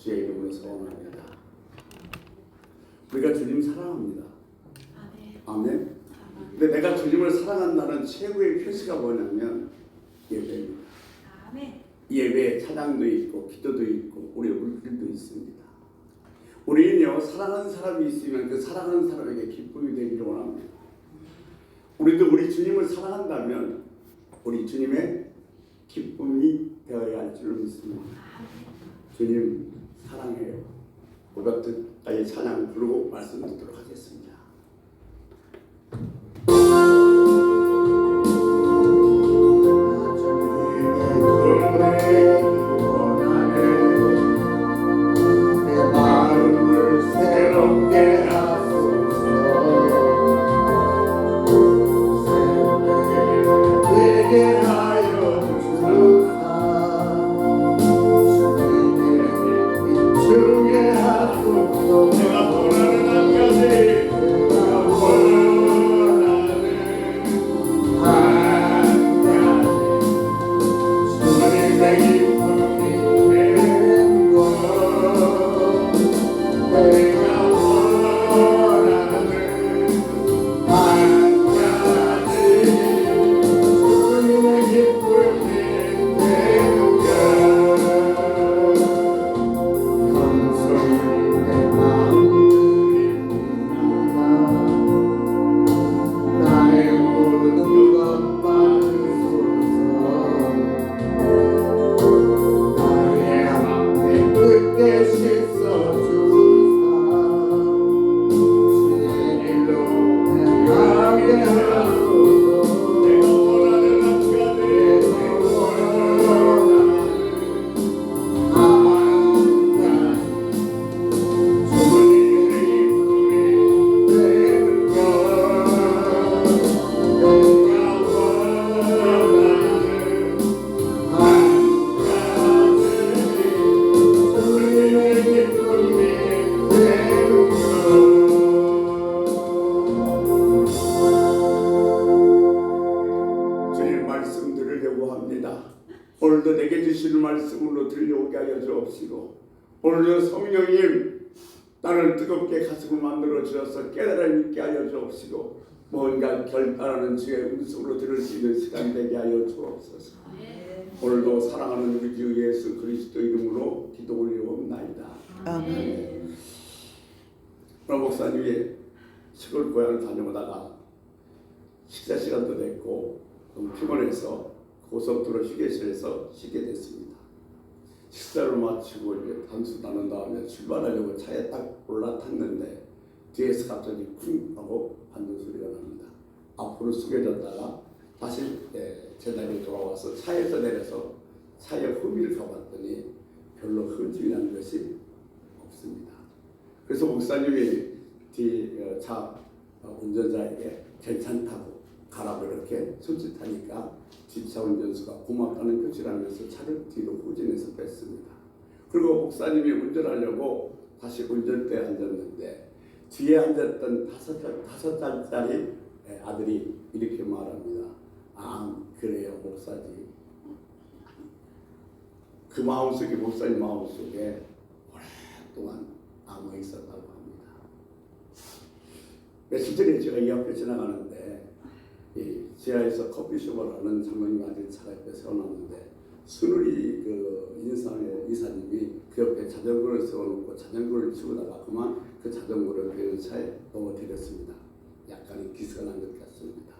주의 이름으로 소원합니다. 우리가 주님 사랑합니다. 아멘. 근데 내가 주님을 사랑한다는 최고의 표시가 뭐냐면 예배입니다. 예배에 찬양도 있고 기도도 있고 우리 물질도 있습니다. 우리는요, 사랑하는 사람이 있으면 그 사랑하는 사람에게 기쁨이 되기를 원합니다. 우리도 우리 주님을 사랑한다면 우리 주님의 기쁨이 되어야 할 줄 믿습니다. 주님 사랑해요. 고백까지 찬양 부르고 말씀 듣도록 하겠습니다. 오늘도 내게 주시는 말씀으로 들려오게 하여 주옵시고, 오늘도 성령님 나를 뜨겁게 가슴을 만들어 주셔서 깨달음 있게 하여 주옵시고, 뭔가 결단하는 주의 음성으로 들을 수 있는 시간 되게 하여 주옵소서. 오늘도 사랑하는 우리 주 예수 그리스도 이름으로 기도 올리옵나이다. 아멘. 오늘 목사님이 시골 고향을 다녀오다가 식사 시간도 됐고 좀 피곤해서 고속도로 휴게실에서 쉬게 됐습니다. 식사를 마치고 이제 단수 나눈 다음에 출발하려고 차에 딱 올라탔는데 뒤에서 갑자기 쿵 하고 받는 소리가 납니다. 앞으로 숙여졌다가 다시 제자리에 돌아와서 차에서 내려서 차에 후미를 가봤더니 별로 흠집이 나는 것이 없습니다. 그래서 목사님이 차 운전자에게 괜찮다고 가라고 이렇게 손짓하니까 뒷차 운전수가 고맙다는 표시를 하면서 차를 뒤로 후진해서 뺐습니다. 그리고 목사님이 운전하려고 다시 운전대에 앉았는데 뒤에 앉았던 5살짜리 아들이 이렇게 말합니다. 아, 그래요 목사지. 그 마음속에, 목사님 마음속에 오랫동안 암이 있었다고 합니다. 며칠 전에 제가 이 앞에 지나가는데 지하에서 커피숍을 하는 장로님 아들 차가 옆에 세워놨는데 순우리 그 인상의 이사님이 그 옆에 자전거를 세워놓고 자전거를 치우다가 그만 그 자전거를 그 차에 넘어뜨렸습니다. 약간의 기스가 난 것 같습니다.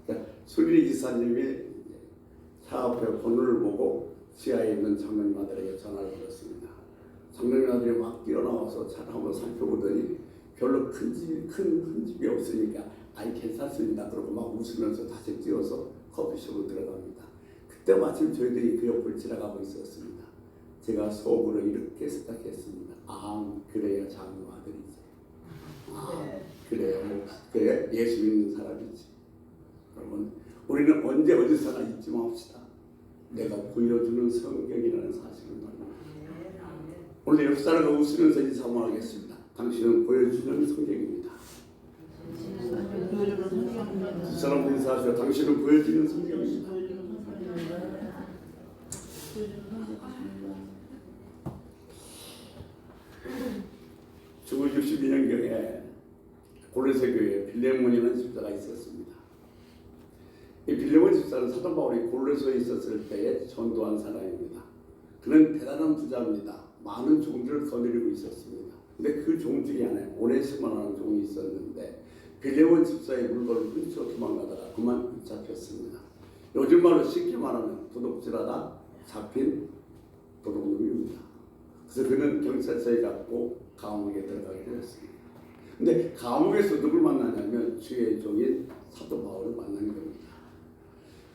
그러니까 순우리 이사님이 차 앞에 번호를 보고 지하에 있는 장로님 아들에게 전화를 걸었습니다. 장로님 아들이 막 뛰어나와서 차를 한번 살펴보더니 별로 큰 흔집이 없으니까 아니 괜찮습니다. 그러고 막 웃으면서 다시 뛰어서 커피숍으로 들어갑니다. 그때 마침 저희들이 그 옆을 지나가고 있었습니다. 제가 속으로 이렇게 생각했습니다. 아, 그래야 장로 아들이지. 아, 그래 예수 믿는 사람이지. 여러분, 우리는 언제 어디서나 잊지 맙시다. 내가 보여주는 성경이라는 사실을 말합니다. 오늘 옆 사람과 웃으면서 인사하겠습니다. 당신은 보여주는 성경입니다. 두 사람 인사하시고 당신은 보여주는 성경입니다. 62년경에 골로새 교회에 빌레몬이라는 집사가 있었습니다. 이 빌레몬 집사는 사도 바울이 골로새에 있었을 때에 전도한 사람입니다. 그는 대단한 부자입니다. 많은 종들을 거느리고 있었습니다. 근데 그 종 중에 안에 오네시모라는 종이 있었는데 빌레몬 집사의 물건을 훔쳐 도망가다가 그만 붙잡혔습니다. 요즘 말로 쉽게 말하면 도둑질하다 잡힌 도둑놈입니다. 그래서 그는 경찰서에 갔고 감옥에 들어가게 되었습니다. 근데 감옥에서 누굴 만나냐면 주의 종인 사도 바울을 만나게 됩니다.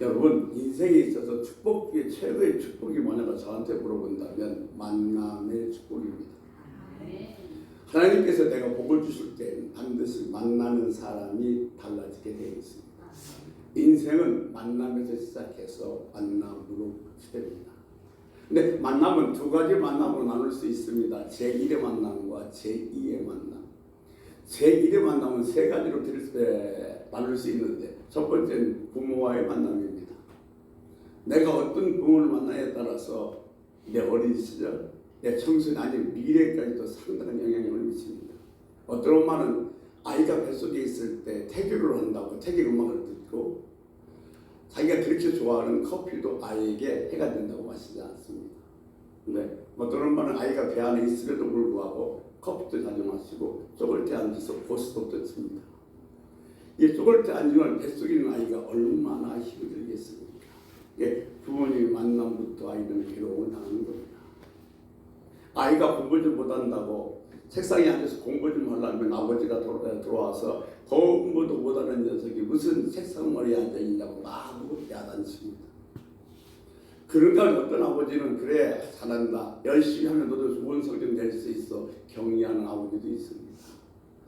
여러분, 인생에 있어서 축복 중에 최고의 축복이 뭐냐고 저한테 물어본다면 만남의 축복입니다. 하나님께서 내가 복을 주실 때 반드시 만나는 사람이 달라지게 되어 있습니다. 인생은 만남에서 시작해서 만남으로 끝됩니다. 근데 만남은 두 가지 만남으로 나눌 수 있습니다. 제1의 만남과 제2의 만남. 제1의 만남은 세 가지로 나눌 수 있는데 첫 번째는 부모와의 만남입니다. 내가 어떤 부모를 만나에 따라서 내 어린 시절, 내 청소년 아니면 미래까지도 상당한 영향력을 미칩니다. 어떤 엄마는 아이가 뱃속에 있을 때 태교를 한다고 태교 음악을 듣고 자기가 그렇게 좋아하는 커피도 아이에게 해가 된다고 마시지 않습니다. 근데 어떤 엄마는 아이가 배 안에 있음에도 불구하고 커피도 자주 마시고 쪼글 때 앉아서 고스톱도 칩니다. 이 쪼글 때 앉으면 뱃속에 있는 아이가 얼마나 힘이 들겠습니까? 이게 부모님의 만남부터 아이는 괴로움을 당하는 겁니다. 아이가 공부 좀 못한다고 책상에 앉아서 공부 좀 하려면 아버지가 들어와서 공부도 못하는 녀석이 무슨 책상머리에 앉아있냐고 마구 야단칩니다. 그러니까 어떤 아버지는 그래 잘한다 열심히 하면 너도 좋은 성적 낼 수 있어 격려하는 아버지도 있습니다.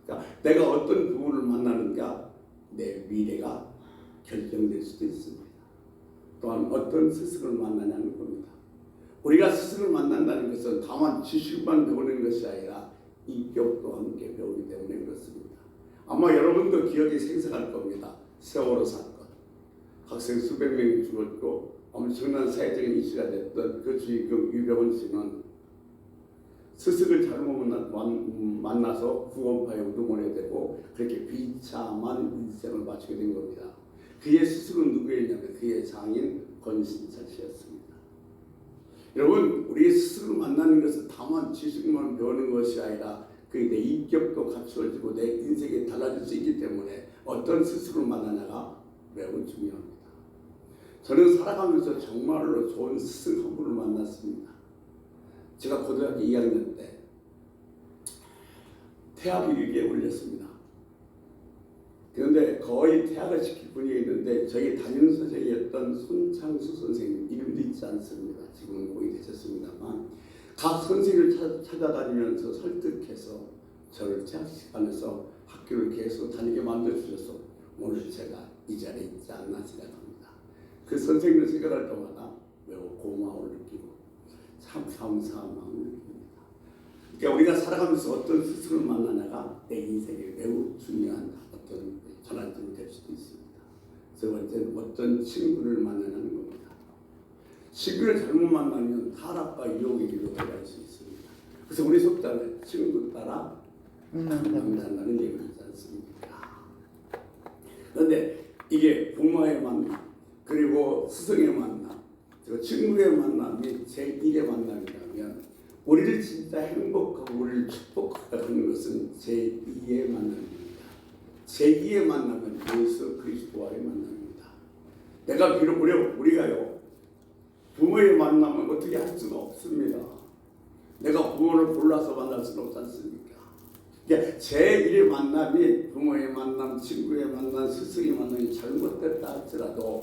그러니까 내가 어떤 부모를 만나는가 내 미래가 결정될 수도 있습니다. 또한 어떤 스승을 만나냐는 겁니다. 우리가 스승을 만난다는 것은 다만 지식만 배우는 것이 아니라 인격도 함께 배우기 때문에 그렇습니다. 아마 여러분도 기억이 생생할 겁니다. 세월호 사건. 학생 수백 명이 죽었고 엄청난 사회적인 이슈가 됐던 그 주인공 유병헌 씨는 스승을 잘못 만나서 구원파에 우두머리가 되고 그렇게 비참한 인생을 마치게 된 겁니다. 그의 스승은 누구였냐면 그의 장인 권신철 씨였습니다. 여러분, 우리 스승을 만나는 것은 다만 지식만 배우는 것이 아니라 내 인격도 갖추어지고 내 인생이 달라질 수 있기 때문에 어떤 스승을 만나냐가 매우 중요합니다. 저는 살아가면서 정말로 좋은 스승 한 분을 만났습니다. 제가 고등학교 2학년 때 태학위기에 올렸습니다. 그런데 거의 퇴학을 시킬 분이 있는데 저희 담임 선생이었던 손창수 선생님 이름도 있지 않습니다. 지금은 거의 되셨습니다만 각 선생님을 찾아다니면서 설득해서 저를 퇴학시키면서 학교를 계속 다니게 만들어주셔서 오늘 제가 이 자리에 있지 않나 생각합니다. 그 선생님을 생각할 때마다 매우 고마움을 느끼고 참 감사한 마음을 느낍니다. 그러니까 우리가 살아가면서 어떤 스승을 만나냐가 내 인생에 매우 중요한 어떤 전환점이 될 수도 있습니다. 세 번째는 어떤 친구를 만나는 겁니다. 친구를 잘못 만나면 타락과 유혹의 길로 들어갈 수 있습니다. 그래서 우리 속담에 친구 따라 만난다는 얘기를 하지 않습니까? 그런데 이게 부모의 만남 그리고 스승의 만남 그리고 친구의 만남이 제1의 만남이라면 우리를 진짜 행복하고 우리를 축복하게 하는 것은 제2의 만남입니다. 제2의 만남은 예수 그리스도와의 만남입니다. 내가 비록 우리가요 부모의 만남은 어떻게 할 수가 없습니다. 내가 부모를 골라서 만날 수는 없지 않습니까? 그러니까 제1의 만남이 부모의 만남, 친구의 만남, 스승의 만남이 잘못됐다 할지라도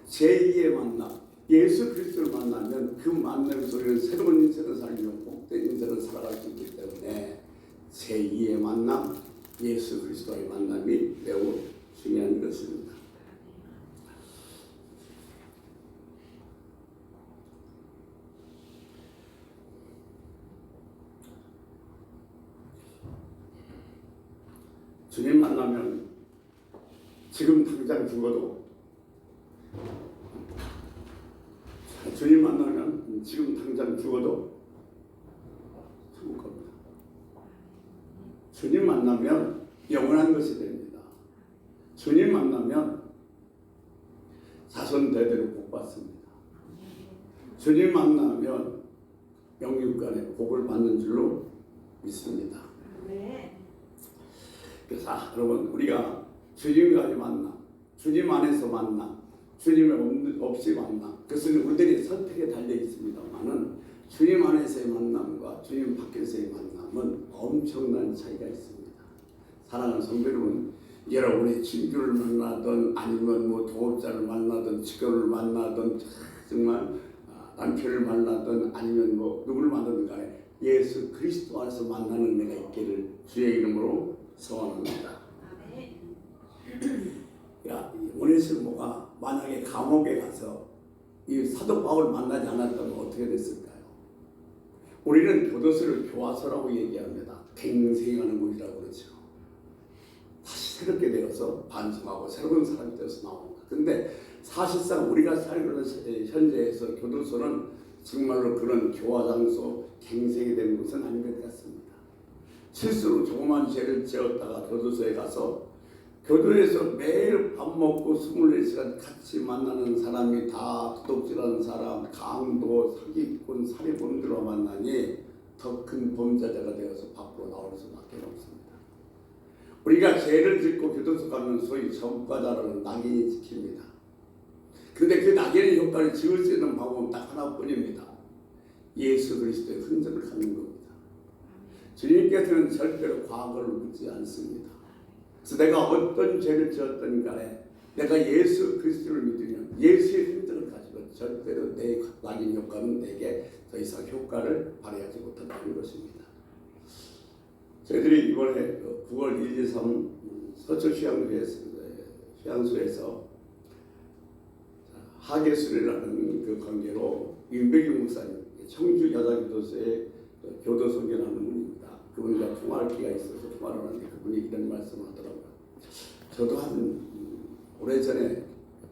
제2의 만남, 예수 그리스도를 만나면 그 만남에서 우리는 새로운 인생을 살며 복된 인생을 살아갈 수 있기 때문에 제2의 만남, 예수 그리스도의 만남이 매우 중요한 것입니다. 주님 만나면 지금 당장 죽어도 주님 만나면 지금 당장 죽어도 천국 갑니다. 주님 만나면 영원한 것이 됩니다. 주님 만나면 자손 대대로 복 받습니다. 주님 만나면 영육간에 복을 받는 줄로 믿습니다. 그래서 여러분, 우리가 주님과의 만남, 주님 안에서 만남, 주님 없이 만남, 그것은 우리들의 선택에 달려 있습니다만은 주님 안에서의 만남과 주님 밖에서의 만남은 엄청난 차이가 있습니다. 사랑하는 성도 여러분, 여러분이 친구를 만나든 아니면 뭐 동업자를 만나든 직원을 만나든 정말 남편을 만나든 아니면 뭐 누구를 만나든 간에 예수 그리스도 안에서 만나는 은혜가 있기를 주의 이름으로 소원합니다. 야, 오네시모가 만약에 감옥에 가서 이 사도 바울을 만나지 않았다면 어떻게 됐을까요? 우리는 교도소를 교화소라고 얘기합니다. 갱생하는 곳이라고 그러죠. 다시 새롭게 되어서 반성하고 새로운 사람이 되어서 나옵니다. 근데 사실상 우리가 살고 있는 현재에서 교도소는 정말로 그런 교화장소, 갱생이 되는 곳은 아닌 것 같습니다. 실수로 조그만 죄를 지었다가 교도소에 가서 교도에서 매일 밥 먹고 24시간 같이 만나는 사람이 다 도둑질하는 사람, 강도, 사기꾼, 살인범들과 만나니 더 큰 범죄자가 되어서 밖으로 나올 수밖에 없습니다. 우리가 죄를 짓고 교도소 가면 소위 전과자라는 낙인이 지킵니다. 그런데 그 낙인의 효과를 지울 수 있는 방법은 딱 하나뿐입니다. 예수 그리스도의 흔적을 갖는 겁니다. 주님께서는 절대로 과거를 묻지 않습니다. 그래서 내가 어떤 죄를 지었든 간에 내가 예수 그리스도를 믿으면 예수의 흔적을 가지고 절대로 내 낙인 효과는 내게 더 이상 효과를 발휘하지 못한다는 것입니다. 저희들이 이번에 9월 1, 2, 3 서초 휴양소에서 하계수리라는 그 관계로 윤백일 목사님, 청주 여자교도소의 교도 선교하는 분입니다. 그분과 통화할 기회가 있어서 통화를 하는데 그분이 이런 말씀을 하더라고요. 저도 한 오래전에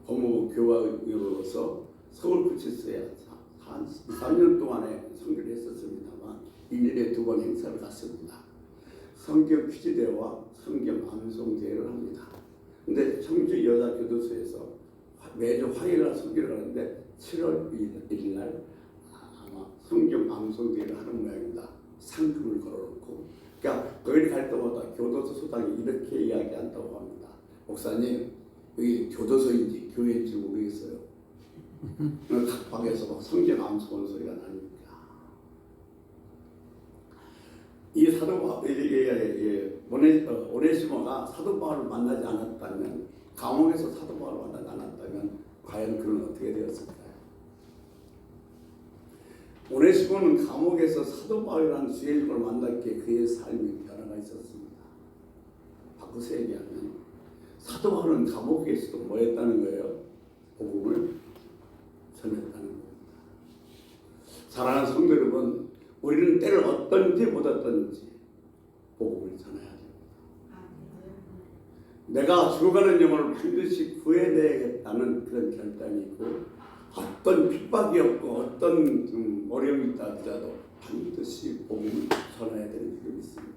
법무부 교화의원으로서 서울구치소에 한 3년 동안에 선교를 했었습니다만 1년에 2번 행사를 갔습니다. 성경 퀴즈대회와 성경 암송대회를 합니다. 근데 청주 여자교도소에서 매주 화요일날 선교를 하는데 7월 1일 날 아마 성경 암송대회를 하는 모양입니다. 상금을 걸어놓고, 그러니까 거기 갈 때마다 교도소 소장이 이렇게 이야기한다고 합니다. 목사님, 여기 교도소인지 교회인지 모르겠어요. 각 방에서 막 성경 암송하는 소리가 나니까. 이 사도 오네시모가 사도 바울을 만나지 않았다면, 감옥에서 사도 바울을 만나지 않았다면 과연 그는 어떻게 되었을까요? 오네시모는 감옥에서 사도 바울이라는 주의 이름을 만났기에 그의 삶이 변화가 있었습니다. 바꿔서 얘기하면 사도 바울은 감옥에서도 뭐 했다는 거예요? 복음을 전했다는 겁니다. 사랑하는 성도 여러분, 우리는 때를 어떤지 못 어떤지 복음을 전해야 됩니다. 내가 죽어가는 영혼을 반드시 구해내야겠다는 그런 결단이 있고, 어떤 핍박이 없고 어떤 어려움이 있다 하더라도 반드시 복음을 전해야 되는 줄을 믿습니다.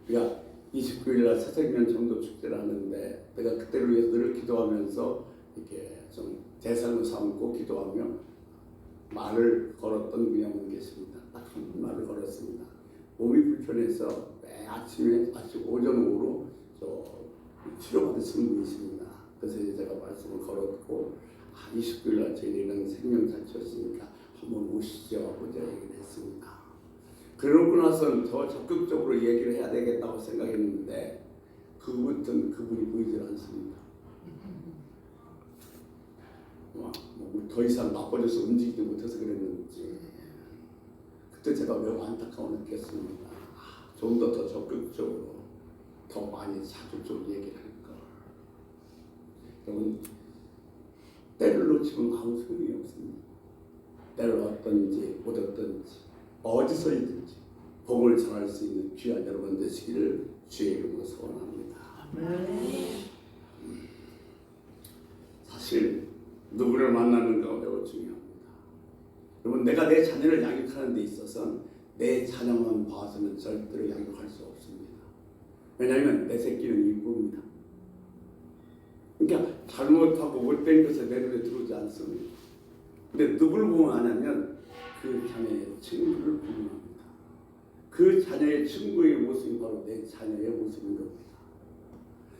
우리가 29일 날 새생명 전도 축제를 하는데 내가 그때를 위해서 늘 기도하면서 이렇게 좀 대상을 삼고 기도하며 말을 걸었던 분이 한 분 계십니다. 딱 한 분 말을 걸었습니다. 몸이 불편해서 매 아침에 오전 오후로 치료받으시는 분이십니다. 그래서 이제 제가 말씀을 걸었고 29일 날 저희는 생명잔치였으니까 한번 오시죠 하고 제가 얘기를 했습니다. 그러고 나서는 더 적극적으로 얘기를 해야 되겠다고 생각했는데 그분은 그분이 보이질 않습니다. 더 이상 나빠져서 움직이지 못해서 그랬는지 그때 제가 매우 안타까워 느꼈습니다. 좀 더 적극적으로 더 많이 자극적으로 얘기를 할 걸. 여러분, 때를 놓치면 아무 소용이 없습니다. 때를 어떤지 못 어떤지 어디서든지 복을 전할 수 있는 귀한 여러분 되시기를 주의 이름으로 소원합니다. 사실 누구를 만나는가 매우 중요합니다. 여러분, 내가 내 자녀를 양육하는 데 있어서 내 자녀만 봐서는 절대로 양육할 수 없습니다. 왜냐하면 내 새끼는 이쁩니다. 그러니까 잘못하고 못된 것을 내 눈에 들어오지 않습니다. 근데 누굴 보면 아냐면 그 자녀의 친구를 보면 합니다. 그 자녀의 친구의 모습이 바로 내 자녀의 모습인 겁니다.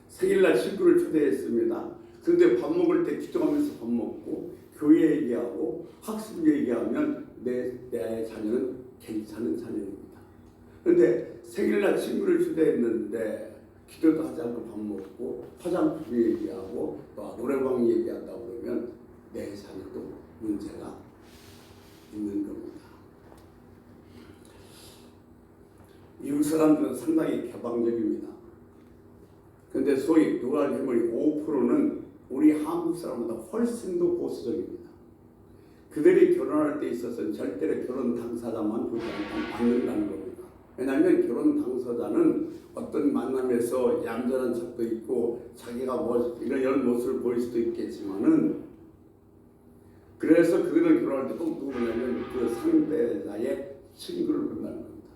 생일날 친구를 초대했습니다. 그런데 밥 먹을 때 기도하면서 밥 먹고 교회 얘기하고 학습 얘기하면 내 자녀는 괜찮은 자녀입니다. 그런데 생일날 친구를 초대했는데 기도도 하지 않고 밥 먹고 화장품 얘기하고 또 노래방 얘기한다고 그러면 내 자녀도 문제가 있는 겁니다. 미국 사람들은 상당히 개방적입니다. 그런데 소위 누가 해보니 5%는 우리 한국 사람보다 훨씬 더 보수적입니다. 그들이 결혼할 때 있어서는 절대로 결혼 당사자만 보지 않는다는 겁니다. 왜냐하면 결혼 당사자는 어떤 만남에서 얌전한 척도 있고 자기가 이런 모습을 보일 수도 있겠지만은 그래서 그들은 결혼할 때 꼭 누구냐면 그 상대자의 친구를 본다는 겁니다.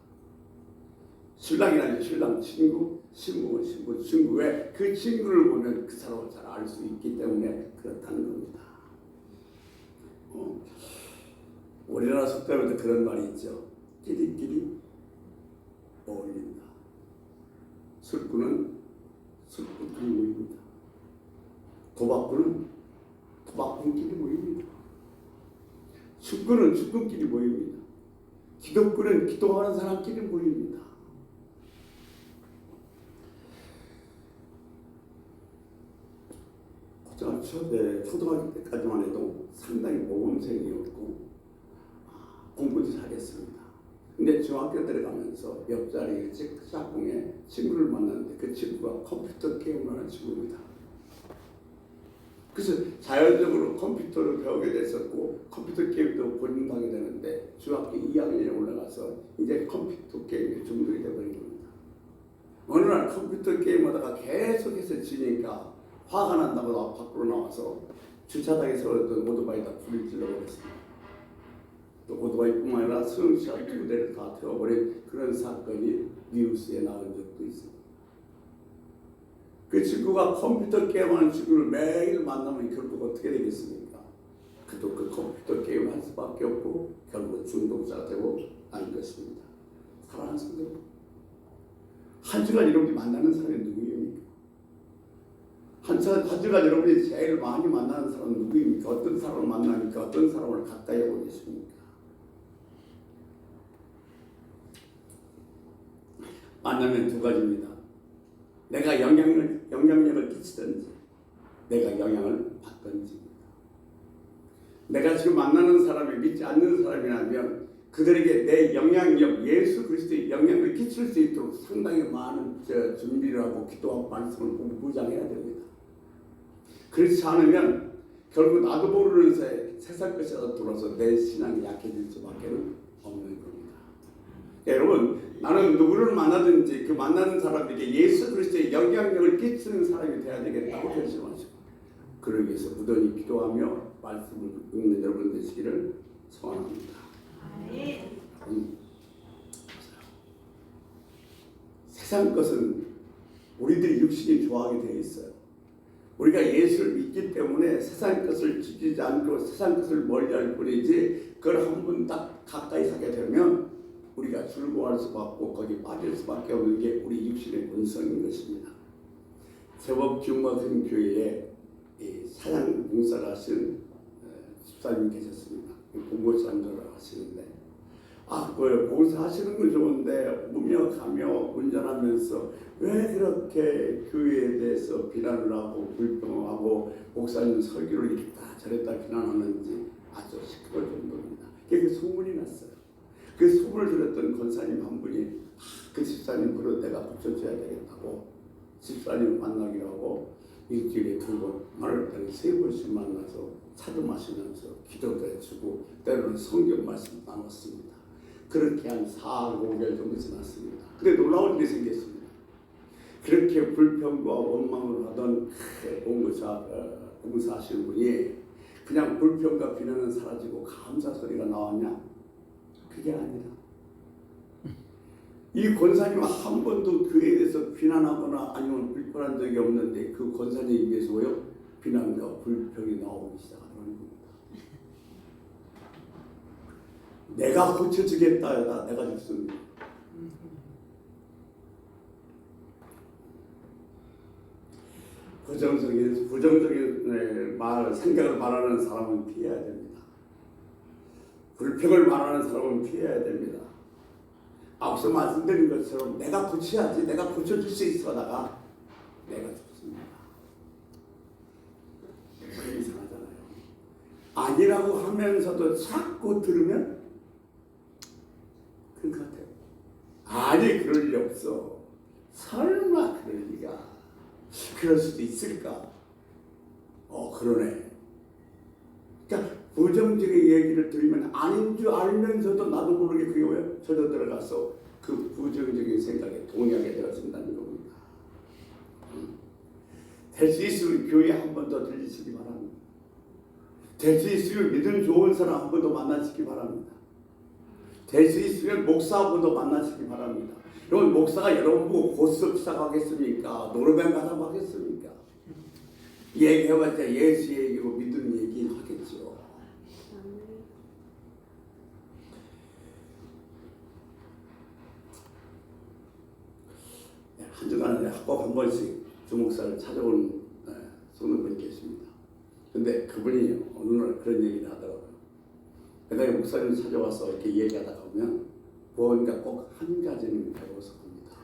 신랑이라는 신랑 친구, 신부는 신부 친구. 왜? 그 친구를 보면 그 사람을 잘 알 수 있기 때문에 그렇다는 겁니다. 우리나라 속담에도 그런 말이 있죠. 끼리끼리 어울린다. 술꾼은 술꾼끼리 모입니다. 도박꾼은 도박꾼끼리 모입니다. 축구는 축구끼리 모입니다. 기독교는 기도하는 사람끼리 모입니다. 초등학교 때까지만 해도 상당히 모범생이었고 공부도 잘했습니다. 근데 중학교 들어가면서 옆자리 짝꿍에 친구를 만났는데 그 친구가 컴퓨터 게임을 하는 친구입니다. 그래서 자연적으로 컴퓨터를 배우게 됐었고 컴퓨터 게임도 본인도 하게 되는데 중학교 2학년에 올라가서 이제 컴퓨터 게임에 중독이 되어버린 겁니다. 어느 날 컴퓨터 게임하다가 계속해서 지니까 화가 난다고 밖으로 나와서 주차장에 세웠던 오토바이에다 불을 질러버렸습니다. 또 오토바이뿐만 아니라 승용차 2대를 다 태워버린 그런 사건이 뉴스에 나온 적도 있습니다. 그 친구가 컴퓨터 게임하는 친구를 매일 만나면 결국 어떻게 되겠습니까? 그도 그 컴퓨터 게임을 할 수밖에 없고 결국 중독자가 되고 난 것입니다. 사랑하는 성도, 한 주간 여러분이 만나는 사람이 누구입니까? 한 주간 여러분이 제일 많이 만나는 사람은 누구입니까? 어떤 사람을 만나니까 어떤 사람을 가까이 하고 계십니까? 만나면 두 가지입니다. 내가 영향력을 끼치든지 내가 영향을 받든지입니다. 내가 지금 만나는 사람이 믿지 않는 사람이라면 그들에게 내 영향력, 예수 그리스도의 영향을 끼칠 수 있도록 상당히 많은 준비를 하고 기도하고 말씀을 무장해야 됩니다. 그렇지 않으면 결국 나도 모르는 사이에 세상 것이 돌아서 내 신앙이 약해질 수밖에 없는 겁니다. 여러분, 나는 누구를 만나든지 그 만나는 사람에게 예수 그리스도의 영향력을 끼치는 사람이 되어야 되겠다고 결심하시고 그러기 위해서 무던히 기도하며 말씀을 읽는 여러분 되시기를 소원합니다. 세상 것은 우리들이 육신이 좋아하게 되어 있어요. 우리가 예수를 믿기 때문에 세상 것을 지키지 않고 세상 것을 멀리할 뿐이지 그걸 한 번 딱 가까이 하게 되면 우리가 즐거워할 수밖에 없고 거기 빠질 수밖에 없는 게 우리 육신의 본성인 것입니다. 제법 기운받은 교회에 사양 봉사를 하신 집사님 계셨습니다. 봉고장로를 하시는데 그 봉사하시는 건 좋은데 오며 가며 운전하면서 왜 그렇게 교회에 대해서 비난을 하고 불평하고 목사님 설교를 이렇게 다 저랬다 비난하는지 아주 시끄러울 정도입니다. 그게 소문이 났어요. 그 소문을 들었던 권사님 한 분이 그 집사님 그러 내가 고쳐줘야 되겠다고 집사님을 만나기로 하고 일주일에 2번, 말을 때는 3번씩 만나서 차도 마시면서 기도도 해주고 때로는 성경 말씀 나눴습니다. 그렇게 한 4, 5개월 정도 지났습니다. 근데 놀라운 일이 생겼습니다. 그렇게 불평과 원망을 하던 봉사하시는 분이 그냥 불평과 비난은 사라지고 감사 소리가 나왔냐? 그게 아니라 이 권사님은 한 번도 그에 대해서 비난하거나 아니면 불편한 적이 없는데 그 권사님 입에서 왜요? 비난과 불평이 나오기 시작하는 겁니다. 내가 고쳐주겠다. 내가 죽습니다. 부정적인 생각을 말하는 사람은 피해야 됩니다. 불평을 말하는 사람은 피해야 됩니다. 앞서 말씀드린 것처럼 내가 고쳐야지, 내가 고쳐줄 수 있어다가 내가 죽습니다. 이상하잖아요. 아니라고 하면서도 자꾸 들으면 그런 것 같아요. 아니 그럴 리 없어. 설마 그럴 리가. 그럴 수도 있을까? 그러네. 그러니까 부정적인 얘기를 들으면 아닌 줄 알면서도 나도 모르게 그게 왜 저도 들어가서 그 부정적인 생각에 동의하게 되어진다는 겁니다. 될 수 있으면 교회 한 번 더 들리시기 바랍니다. 될 수 있으면 믿음 좋은 사람 한 번 더 만나시기 바랍니다. 될 수 있으면 목사 한 번 더 만나시기 바랍니다. 여러분 목사가 여러분 보고 고스톱 시작하겠습니까? 노래방 가자고 하겠습니까? 얘기해봤자 예수 얘기고 믿음 얘기는 하겠죠. 한 주간에 꼭 한 번씩 주목사를 찾아오는 손님분이 계십니다. 근데 그분이 어느 날 그런 얘기를 하더라고요. 내가 목사님 찾아와서 이렇게 얘기하다가 보면 뭔가 꼭 한 가지는 배워서 합니다.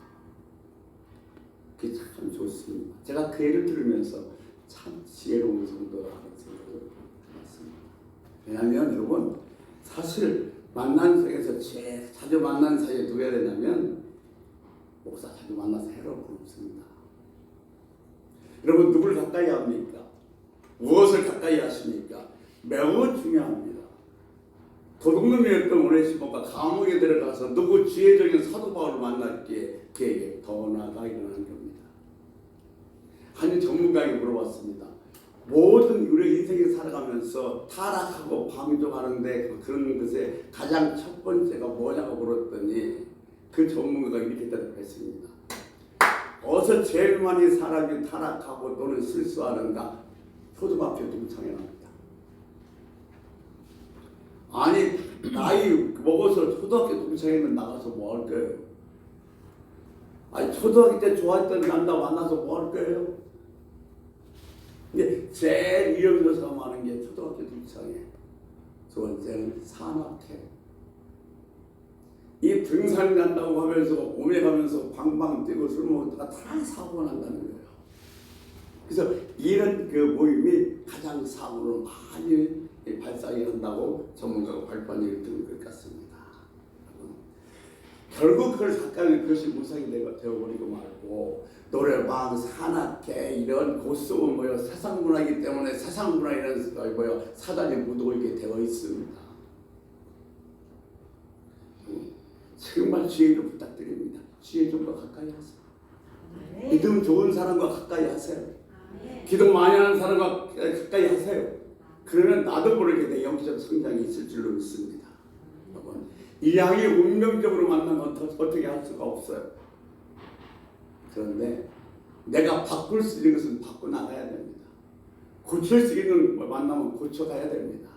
그게 참 좋습니다. 제가 그 얘기를 들으면서 참 지혜로운 성도라는 생각을 해봤습니다. 왜냐하면 여러분 사실 만난 사이에서 제일 자주 만난 사이에 누가 되냐면 목사 자주 만나서 해로운 없습니다. 여러분 누굴 가까이 합니까? 무엇을 가까이 하십니까? 매우 중요합니다. 도둑놈이었던 오네시모가 감옥에 들어가서 누구 지혜적인 사도 바울을 만났기에 그에게 더 나아가 일어나는 겁니다. 한 전문가에게 물어봤습니다. 모든 우리 인생에 살아가면서 타락하고 방종하는데 그런 것에 가장 첫 번째가 뭐냐고 물었더니 그 전문가가 이렇게 대답했습니다. 어디서 제일 많이 사람이 타락하고 또는 실수하는가? 초등학교 동창회 납니다. 아니 나이 먹어서 초등학교 동창회는 나가서 뭐 할 거예요? 아니 초등학교 때 좋아했던 남자 만나서 뭐 할 거예요? 근데 제일 이용해서 많은 게 초등학교 동창회. 두 번째는 산악회. 이 등산 간다고 하면서 오메 가면서 방방 뛰고 술 먹다가 다 사고가 난다는 거예요. 그래서 이런 그 모임이 가장 사고를 많이 발생이 한다고 전문가가 발표한 얘기를 들은 것 같습니다. 결국 그걸 가까이 그것이 무상이 되어버리고 말고 노래방, 산악회 이런 고수은 뭐요 세상 문화이기 때문에 세상 문화 이런 뭐요 사단이 묻어있게 되어 있습니다. 정말 지혜를 부탁드립니다. 지혜 좀 더 가까이 하세요. 믿음 좋은 사람과 가까이 하세요. 기도 많이 하는 사람과 가까이 하세요. 그러면 나도 모르게 내 영적 성장이 있을 줄로 믿습니다. 여러분, 이 양이 운명적으로 만나면 어떻게 할 수가 없어요. 그런데 내가 바꿀 수 있는 것은 바꿔 나가야 됩니다. 고칠 수 있는 만나면 고쳐가야 됩니다.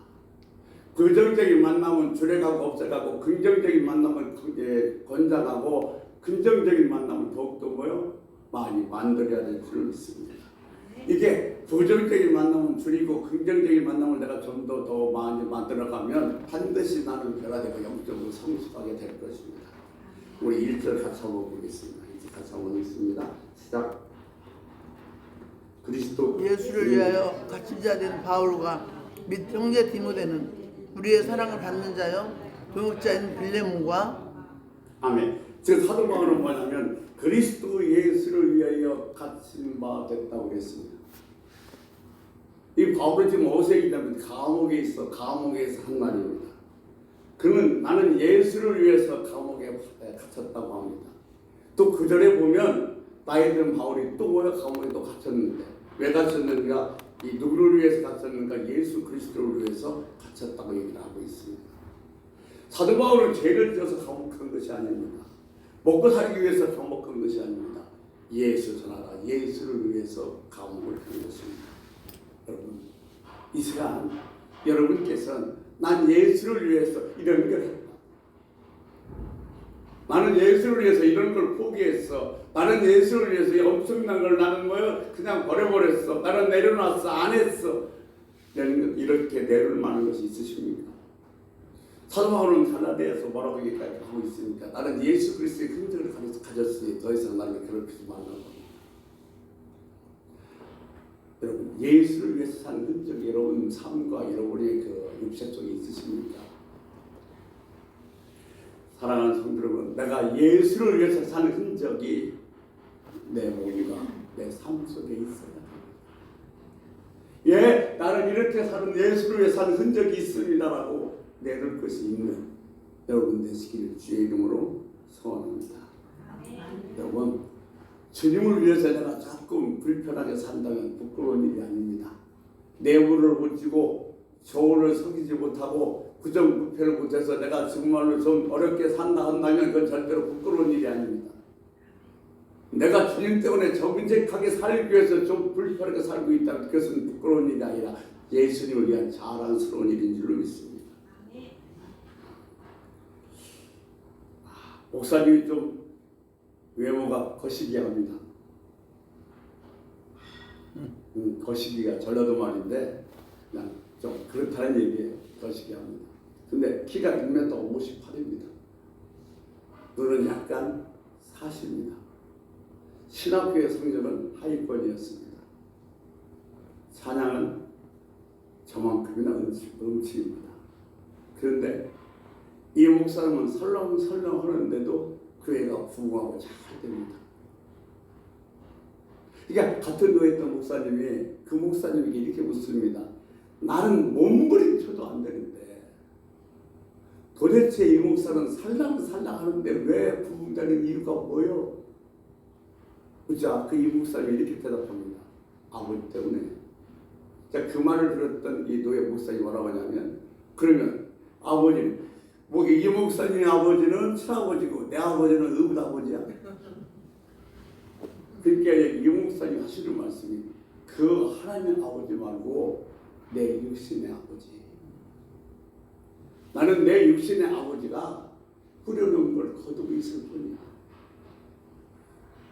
부정적인 만남은 줄여가고 없애가고 긍정적인 만남은 권장하고 긍정적인 만남은 더욱더 뭐요? 많이 만들어야 될 줄로 믿습니다. 이게 부정적인 만남은 줄이고 긍정적인 만남을 내가 좀 더 많이 만들어가면 반드시 나는 변화되고 영적으로 성숙하게 될 것입니다. 우리 1절 같이 한번 보겠습니다. 이제 같이 한번 읽습니다. 시작. 그리스도 예수를 위하여 갇힌 자 된 바울과 및 형제 디모데는 우리의 사랑을 받는 자여 동역자인 빌레몬과 아멘. 지금 사도 바울은 뭐냐면 그리스도 예수를 위하여 갇힌 바 됐다고 했습니다. 이 바울은 지금 어색이기 때문에 감옥에서 한 말입니다. 그러면 나는 예수를 위해서 감옥에 갇혔다고 합니다. 또 그 전에 보면 나이 든 바울이 또 뭐야 감옥에 또 갇혔는데 왜 갇혔는가? 이 누구를 위해서 갇혔는가? 예수 그리스도를 위해서 갇혔다고 얘기를 하고 있습니다. 사도 바울은 죄를 지어서 감옥한 것이 아닙니다. 먹고 살기 위해서 감옥한 것이 아닙니다. 예수 전하라. 예수를 위해서 감옥을 한 것입니다. 여러분, 이 시간 여러분께서는 난 예수를 위해서 이런 걸 했다. 나는 예수를 위해서 이런 걸 포기했어. 나는 예수를 위해서 이 엄청난 걸 나는 그냥 버려버렸어. 나는 내려놨어. 안 했어. 이렇게 내려놓을 만한 것이 있으십니까? 사도 바울은 갈라디아에서 뭐라고 얘기까지 하고 있습니까? 나는 예수 그리스도의 흔적을 가졌으니 더 이상 나를 괴롭히지 말라고. 여러분, 예수를 위해서 사는 흔적이 여러분 삶과 여러분의 그 육체 속에 있으십니까? 사랑하는 성도 여러분, 내가 예수를 위해서 사는 흔적이 내 몸과 내 삶 속에 있어야 합니다. 예, 나는 이렇게 사는 예수를 위해 사는 흔적이 있습니다라고 내놓을 것이 있는 여러분 되시기를 주의 이름으로 소원합니다. 여러분, 주님을 위해서 내가 조금 불편하게 산다면 부끄러운 일이 아닙니다. 내부를 못 쥐고 조언을 섬기지 못하고 부정부패를 못해서 내가 정말로 좀 어렵게 산다 한다면 그건 절대로 부끄러운 일이 아닙니다. 내가 주님 때문에 정직하게 살기 위해서 좀 불편하게 살고 있다면 그것은 부끄러운 일이 아니라 예수님을 위한 자랑스러운 일인 줄로 믿습니다. 목사님이 좀 외모가 거시기합니다. 거시기가 전라도 말인데 그냥 좀 그렇다는 얘기예요. 거시기합니다. 근데 키가 1m 58입니다. 눈은 약간 40입니다. 신학교의 성적은 하위권이었습니다. 찬양은 저만큼이나 음치입니다. 그런데 이 목사님은 설렁설렁 하는데도 교회가 부흥하고 잘 됩니다. 그러니까 같은 교회에 있던 목사님이 그 목사님에게 이렇게 묻습니다. 나는 몸부림쳐도 안 되는데 도대체 이 목사는 살랑살랑 하는데 왜 부흥되는 이유가 뭐요? 그자 이 목사님이 이렇게 대답합니다. 아버지 때문에. 자, 그 말을 들었던 이 노예 목사님이 뭐라고 하냐면, 그러면 아버지는 이 목사님의 아버지는 친아버지고 내 아버지는 의붓아버지야. 그러니까 이 목사님이 하시는 말씀이 그 하나님의 아버지 말고 내 육신의 아버지. 나는 내 육신의 아버지가 뿌려놓은 걸 거두고 있을 뿐이야.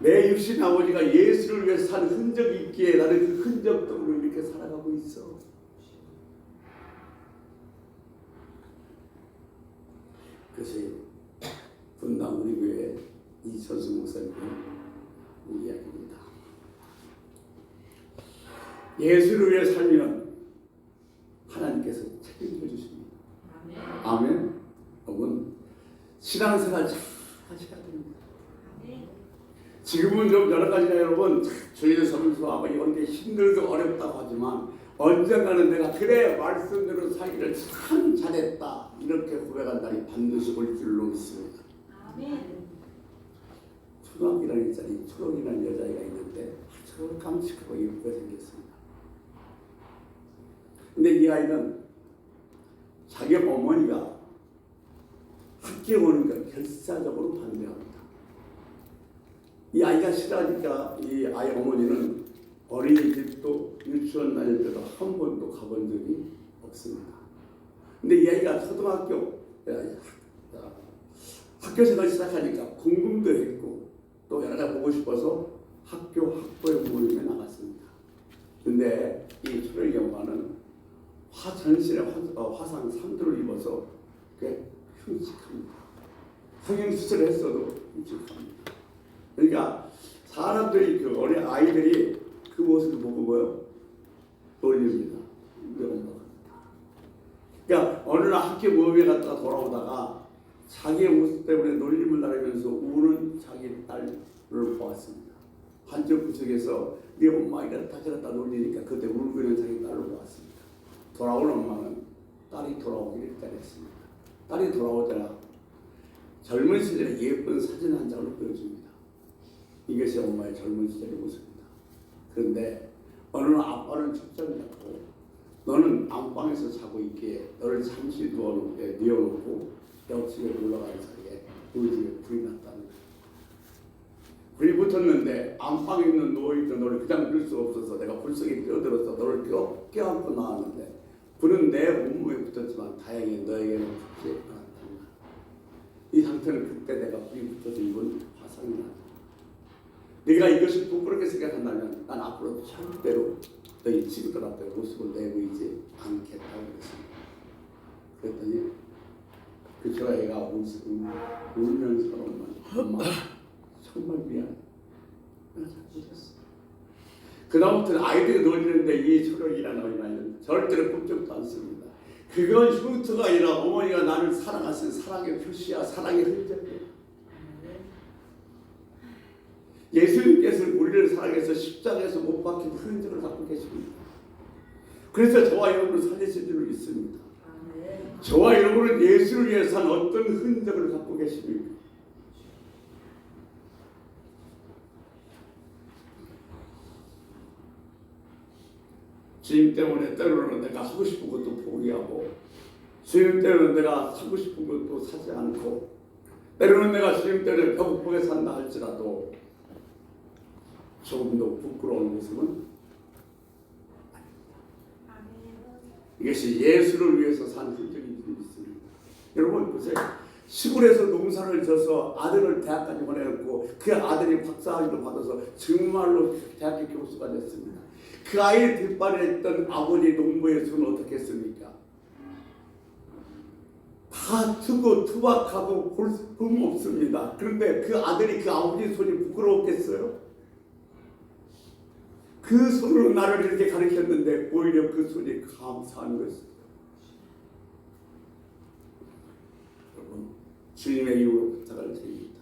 내 육신의 아버지가 예수를 위해 산 흔적이 있기에 나는 그 흔적으로 이렇게 살아가고 있어. 그것이 분당 우리 교회 이천수 목사님의 이야기입니다. 예수를 위해 살면 하나님께서 책임져 주십니다. 아멘. 여러분, 신앙생활 잘 하셔야 됩니다. 지금은 좀 여러 가지가 여러분 주일 섬수하고 이런 게 힘들고 어렵다고 하지만 언젠가는 내가 그래 말씀대로 살기를 참 잘했다 이렇게 고백한 날이 반드시 올 줄로 믿습니다. 아멘. 초록이라는 여자이 초록이라는 여자애가 있는데 아주 깜찍하고 예쁘게 생겼습니다. 근데 이 아이는 자기 어머니가 학교에 오는 걸 결사적으로 반대합니다. 이 아이가 싫어하니까 이 아이 어머니는 어린이집도 유치원 다닐 때도 한 번도 가본 적이 없습니다. 근데 이 아이가 초등학교 학교 생활 시작하니까 궁금도 했고 또 여러 가지 보고 싶어서 학부의 모임에 나갔습니다. 근데 이 초록이 엄마는 전신에 화상 3두를 입어서 꽤 흉측합니다. 성형 수술을 했어도 흉측합니다. 그러니까 사람들이 그 어린 아이들이 그 모습을 보고 뭐요? 놀립니다. 우리 엄마가. 그러니까 어느 날 학교 모임에 갔다가 돌아오다가 자기의 모습 때문에 놀림을 나르면서 우는 자기 딸을 보았습니다. 한쪽 구석에서 네 엄마 이랬다 저랬다 놀리니까 그때 울고 있는 자기 딸을 보았습니다. 돌아온 엄마는 딸이 돌아오기를 기다렸습니다. 딸이 돌아오더라 젊은 시절에 예쁜 사진 한 장을 보여줍니다. 이것이 엄마의 젊은 시절의 모습입니다. 그런데 어느 날 아빠는 축전을 잡고 너는 안방에서 자고 있기에 너를 잠시 누워놓고 옆집에 올라가는 사이에 우리 집에 불이 났다는 거예요. 붙었는데 안방에 있는 누워있던 너를 그냥 둘 수 없어서 내가 불쌍히 뛰어들어서 너를 껴안고 나왔는데 불은 내 온몸에 붙었지만 다행히 너에게는 붙지 않았다. 이 상태는 그때 내가 불이 붙어서 입은 화상이 나다. 네가 이것을 부끄럽게 생각한다면 난 앞으로 절대로 너희 친구들 앞에 모습을 내보이지 않겠다고 그랬습니다. 그랬더니 그 저애가 울면서 엄마 정말 미안해. 내가 잘못했어. 그다음부터는 아이들이 놀리는데 이 초록이라는 어린아이는 절대로 꿈쩍도 않습니다. 그건 흉터가 아니라 어머니가 나를 사랑하신 사랑의 표시야. 사랑의 흔적이야. 예수님께서 우리를 사랑해서 십자가에서 못 박힌 흔적을 갖고 계십니다. 그래서 저와 여러분을 살리실 줄 믿습니다. 저와 여러분은 예수를 위해서 산 어떤 흔적을 갖고 계십니까? 주님 때문에 때로는 내가 하고 싶은 것도 포기하고, 주님 때문에 내가 사고 싶은 것도 사지 않고, 때로는 내가 주님 때문에 배고프게 산다 할지라도 조금 더 부끄러운 모습은 이것이 예수를 위해서 산 흔적이 있습니다. 여러분 보세요. 시골에서 농사를 져서 아들을 대학까지 보내놓고 그 아들이 박사학위를 받아서 정말로 대학교 교수가 됐습니다. 그 아이의 뒷발에 있던 아버지 농부의 손은 어떻게 했습니까? 다 트고 투박하고 볼품 없습니다. 그런데 그 아들이 그 아버지 손이 부끄러웠겠어요? 그 손으로 나를 이렇게 가르쳤는데 오히려 그 손이 감사한 것입니다. 여러분, 주님의 이름으로 부탁을 드립니다.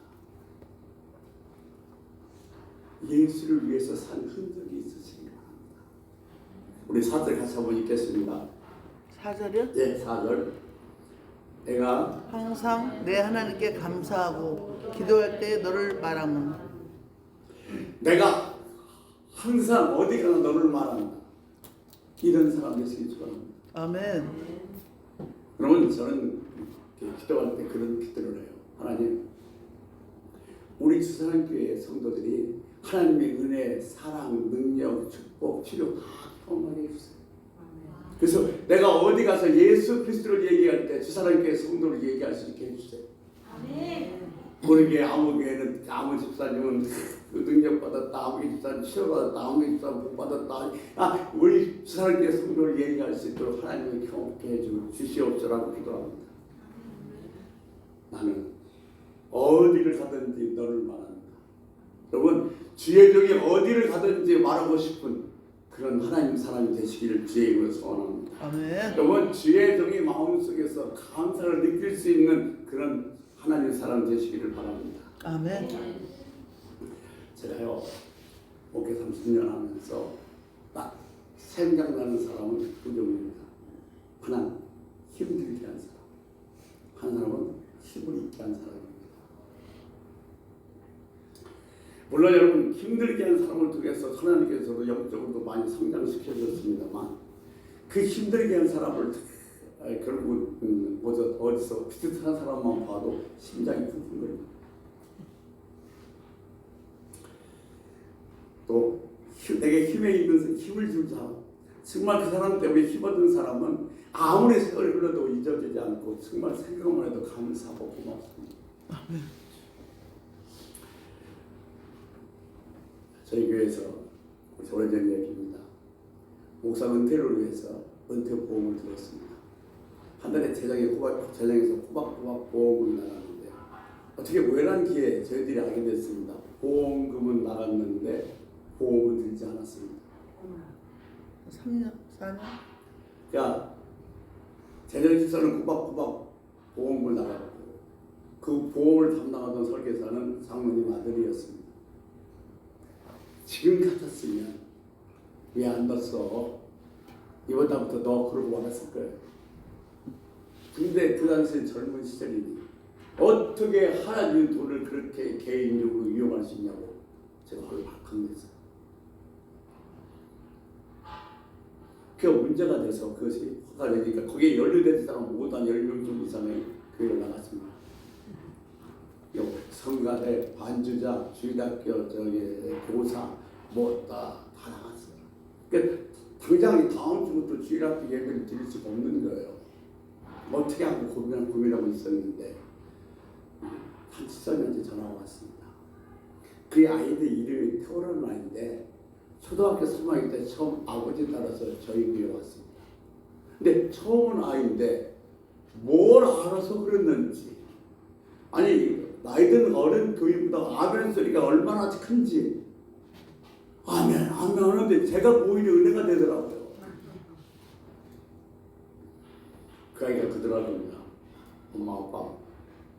예수를 위해서 산 흔적이 있으신가? 우리 4절 같이 한번 읽겠습니다. 4절이요? 네, 4절. 내가 항상 내 하나님께 감사하고 기도할 때 너를 말하면 내가 항상 어디 가나 너를 말한다. 이런 사람 되시기 축원합니다. 아멘. 그러면 저는 기도할 때 그런 기도를 해요. 하나님, 우리 주사랑교회 성도들이 하나님의 은혜, 사랑, 능력, 축복, 치료 다 경험하게 해주세요. 그래서 내가 어디 가서 예수 그리스도를 얘기할 때 주사랑교회 성도를 얘기할 수 있게 해주세요. 우리 교회 아무 교회는 아무 집사님은 그 능력 받았다, 아무 집사님 치료 받았다, 아무 집사님 복 받았다. 우리 주사랑교회 성도를 얘기할 수 있도록 하나님이 경험케 해주시옵소서라고 기도합니다. 나는 어디를 가든지 너를 말한다. 여러분, 주의 종이 어디를 가든지 말하고 싶은 그런 하나님 사람이 되시기를 주의 이름으로 소원합니다. 아멘. 여러분, 주의 종이 마음속에서 감사를 느낄 수 있는 그런 하나님 사람 되시기를 바랍니다. 아멘. 제가요, 목회 30년 하면서 딱 생각나는 사람은 두 종입니다. 하나는 힘들게 한 사람, 한 사람은 힘을 있게 한 사람입니다. 물론 여러분, 힘들게 한 사람을 통해서 하나님께서도 영적으로도 많이 성장시켜 주셨습니다만, 그 힘들게 한 사람을 결국 어디서 비슷한 사람만 봐도 심장이 쿵쿵거립니다. 또 내게 힘을 준 사람, 정말 그 사람 때문에 힘 얻은 사람은 아무리 세월이 흘러도 잊어지지 않고 정말 생각만 해도 감사하고 고맙습니다. 저희 교회에서 오래전 얘기입니다. 목사 은퇴를 위해서 은퇴 보험을 들었습니다. 한 달에 재정에서 꼬박꼬박 보험을 나갔는데 어떻게 우연한 기회에 저희들이 알게 됐습니다. 보험금은 나갔는데 보험은 들지 않았습니다. 3년? 4년? 그러니까 재정에서는 꼬박꼬박 보험을 나갔고 그 보험을 담당하던 설계사는 장모님 아들이었습니다. 지금 같았으면 왜 안 넣었어? 이번 달부터 너 그러고 말았을 거예요. 근데 그 당시엔 젊은 시절이니 어떻게 하나님 돈을 그렇게 개인적으로 이용할 수 있냐고 제가 강조했어요. 그게 문제가 돼서 그것이 화가 되니까 거기에 연루된 사람 모두 한 10명 좀 이상의 교회를 나갔습니다. 성가대, 반주자, 주일학교 교사 다 나갔어요. 그러니까 당장 다음 주부터 주일학교 예배를 드릴 수가 없는 거예요. 어떻게 하고 고민하고 있었는데 한 13년째 전화가 왔습니다. 그 아이들 이름이 태호라는 아이인데 초등학교 3학년 때 처음 아버지 따라서 저희 교회에 왔습니다. 근데 처음 온 아이인데 뭘 알아서 그랬는지, 아니 나이 든 어른 교인보다 아멘 소리가 얼마나 큰지, 아멘 하는데 제가 오히려 은혜가 되더라고요. 그 아이가 그러더랍니다. 엄마 아빠,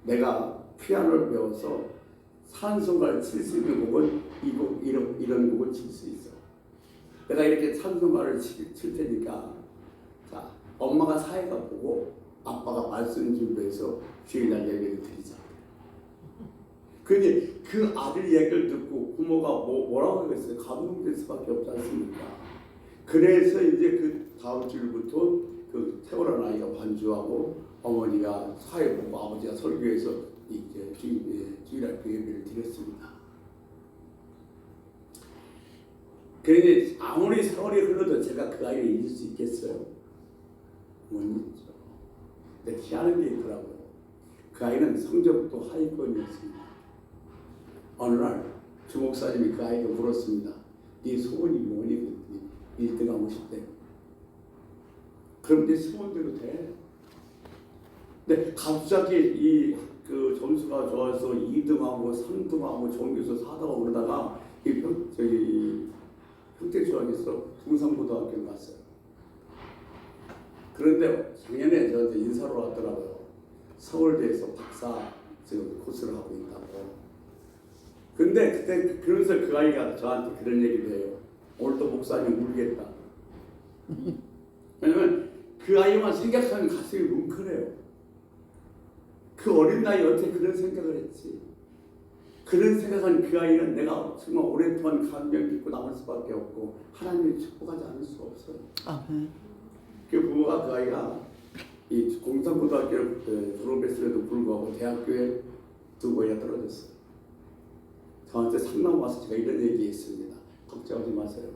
내가 피아노를 배워서 찬송가를 칠 수 있는 곡은 이런 곡을 칠 수 있어. 내가 이렇게 찬송가를 칠 테니까 자, 엄마가 사회가 보고 아빠가 말씀 준비해서 주일날 예배를 드리자. 근데 그 아들 얘기를 듣고 부모가 뭐라고 하겠어요? 감동될 수밖에 없지 않습니까? 그래서 이제 그 다음 주일부터 그 태어난 아이가 반주하고 어머니가 사회 보고 아버지가 설교해서 이제 주일날 그 예배를 드렸습니다. 그런데 아무리 세월이 흘러도 제가 그 아이를 잊을 수 있겠어요? 못 잊죠. 근데 희한한 게 있더라고요. 그 아이는 성적도 하위권이었습니다. 어느 날 주목사님이 그 아이를 물었습니다. 네 소원이 뭐니? 1등 하고 싶대. 그럼 내 소원대로 돼. 근데 갑자기 그 점수가 좋아서 2등하고 3등하고 전교에서 4등하고 그러다가 평택중학에서 동산고등학교를 갔어요. 그런데 작년에 저한테 인사로 왔더라고요. 서울대에서 박사 지금 코스를 하고 있다고. 근데 그때 그러면서 그 아이가 저한테 그런 얘기를 해요. 오늘도 목사님 울겠다. 왜냐면 그 아이만 생각하면 가슴이 뭉클해요. 그 어린 나이에 어떻게 그런 생각을 했지? 그런 생각한 그 아이는 내가 정말 오랫동안 감명 깊고 남을 수밖에 없고 하나님의 축복하지 않을 수 없어요. 그 부모가 그 아이가 이 공산고등학교를 졸업했음에도 불구하고 대학교에 두 번이나 떨어졌어요. 저한테 상담 와서 제가 이런 얘기했습니다. 걱정하지 마세요.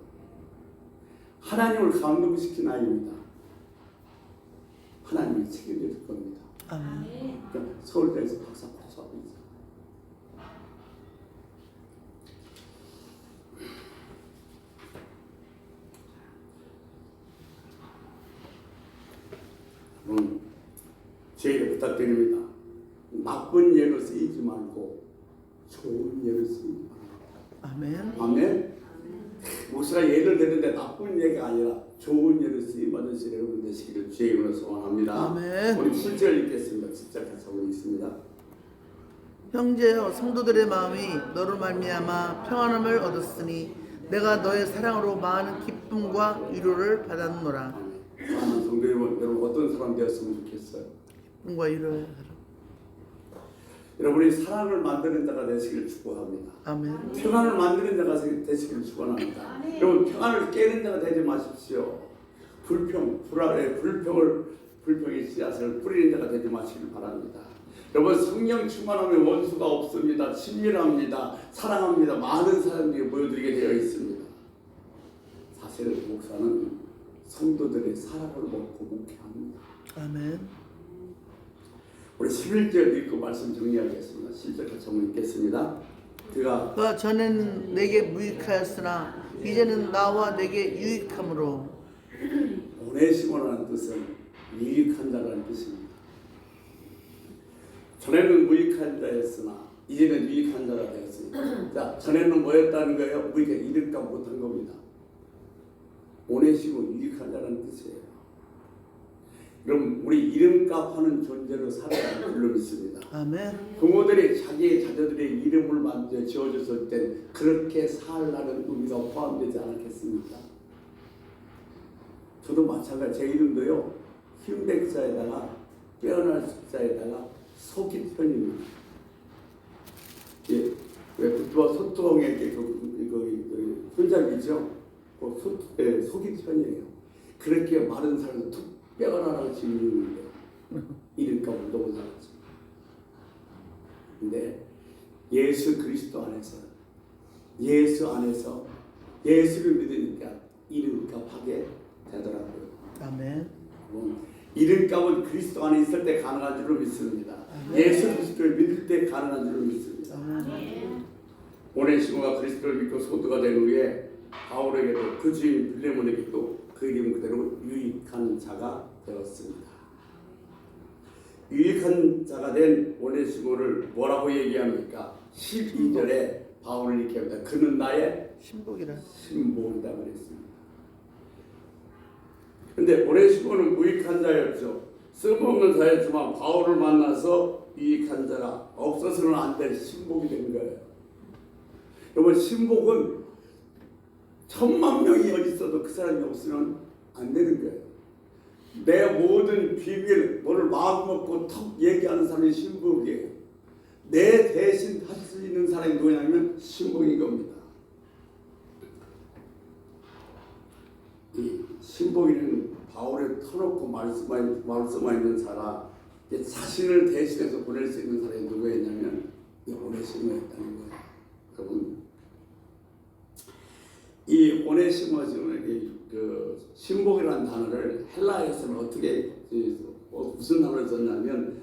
하나님을 감동시킨 아이입니다. 하나님이 책임질 겁니다. 그러니까 서울대에서 박사 코스하고 있어요. 제게 부탁드립니다. 나쁜 예로 쓰이지 말고 좋은 예로 쓰이지 말고. 아멘. 아멘. 목사가 예를 드는데 나쁜 예가 아니라 좋은 예로 쓰임 받으시는 여러분 되시기를 주의 이름으로 소원합니다. 아멘. 우리 7절 읽겠습니다. 진짜 같이 하고 있습니다. 형제여, 성도들의 마음이 너로 말미암아 평안함을 얻었으니 내가 너의 사랑으로 많은 기쁨과 위로를 받았노라. 사랑하는 성도 여러분 어떤 사람 되었으면 좋겠어요? 기쁨과 위로를. 여러분이 사랑을 만드는 자가 되시기를 축복합니다. 아멘. 평안을 만드는 자가 되시기를 축원합니다. 여러분 평안을 깨는 자가 되지 마십시오. 불평의 씨앗을 뿌리는 자가 되지 마시길 바랍니다. 여러분 성령 충만하면 원수가 없습니다. 친밀합니다. 사랑합니다. 많은 사람들이 모여들게 되어 있습니다. 사실은 목사는 성도들의 사랑을 먹고 목회합니다. 아멘. 우리 11절 읽고 말씀 정리하겠습니다. 10절 같이 한번 읽겠습니다. 그가 전에는 내게 무익하였으나 이제는 나와 내게 유익함으로. 오네시모라는 뜻은 유익한 자라는 뜻입니다. 전에는 무익한 자였으나 이제는 유익한 자가 되었습니다. 자, 전에는 뭐였다는 거예요? 우리가 이름값 못한 겁니다. 오네시모 유익한 자라는 뜻이에요. 그럼 우리 이름값 하는 존재로 살아야 줄로 믿습니다. 아멘. 부모들이 자기의 자녀들의 이름을 지어줬을 때 그렇게 살라는 의미가 포함되지 않았겠습니까? 저도 마찬가지. 제 이름도요 흰백자에다가 빼어날 숫자에다가 소깃편입니다. 예, 왜 부뚜와 소뚜껑에 그 손잡이죠? 소깃편이에요. 그렇게 마른 살도 툭 빼어나라고 지은 이름인데 이름값 운동을 살았죠. 근데 예수 그리스도 안에서 예수 안에서 예수를 믿으니까 이름값 하게 되더라고요. 아멘. 이름값은 그리스도 안에 있을 때 가능한 줄로 믿습니다. 예수 그리스도를 믿을 때 가능한 줄로 믿습니다. 오네시모가 그리스도를 믿고 소도가 된 후에 바울에게도 그 주인 빌레몬에게도 그 이름 그대로 유익한 자가 되었습니다. 유익한 자가 된 오네시모를 뭐라고 얘기합니까? 12절에 바울은 이렇게 합니다. 그는 나의 신복이라. 신복이다 그랬습니다. 근데 오네시모는 무익한 자였죠. 쓸모없는 자였지만 바울을 만나서 유익한 자가 없어서는 안 될 신복이 된 거예요. 여러분, 신복은 1000만 명이 어디 있어도 그 사람이 없으면 안 되는 거예요. 내 모든 비밀, 뭐를 마음 먹고 턱 얘기하는 사람이 신복이에요. 내 대신 할 수 있는 사람이 누구냐면 신복인 겁니다. 이 신복이는 바울에 터놓고 말씀하는 사람, 자신을 대신해서 보낼 수 있는 사람이 누구였냐면 오네시모였다는 거예요. 여러분, 이 오네시모에게 그 신복이라는 단어를 헬라어에서는 어떻게 무슨 단어를 썼냐면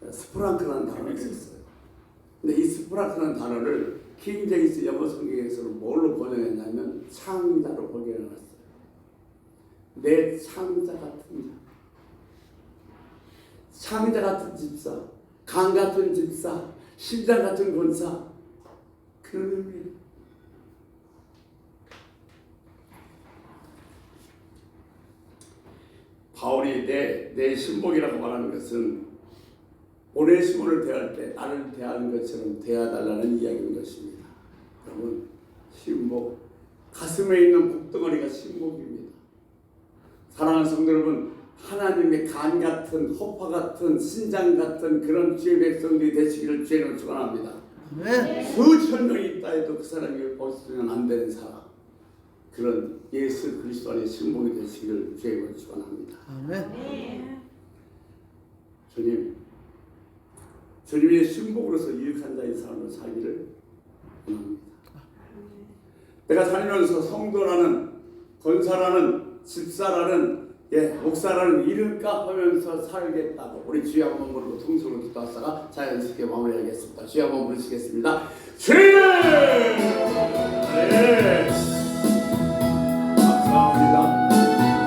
스프랑크라는 단어를 썼어요. 근데 이 스프랑크라는 단어를 킹제임스 영어 성경에서는 뭘로 번역했냐면 창자로 번역해놨어요. 내 창자 같은 자, 창자 같은 집사, 강 같은 집사, 심장 같은 권사, 그런 의미예요. 바울이 내 신복이라고 말하는 것은 오네시모를 대할 때 나를 대하는 것처럼 대해달라는 이야기인 것입니다. 여러분, 신복, 가슴에 있는 복덩어리가 신복입니다. 사랑하는 성도 여러분, 하나님의 간 같은 허파 같은 신장 같은 그런 주의 백성들이 되시기를 주의로 축원합니다. 수천 명이 있다 해도 그 사람이 없으면 안 되는 사람, 그런 예수 그리스도 안에 신복이 되시기를 주의로 축원합니다. 주님의 신복으로서 유익한 자의 삶을 살기를 원합니다. 내가 살면서 성도라는, 권사라는, 집사라는, 목사라는 이름값 하면서 살겠다고 우리 주여 한번 부르고 통성으로 기도하다가 자연스럽게 마무리하겠습니다. 주여 한번 부르시겠습니다. 주님! 네. 감사합니다.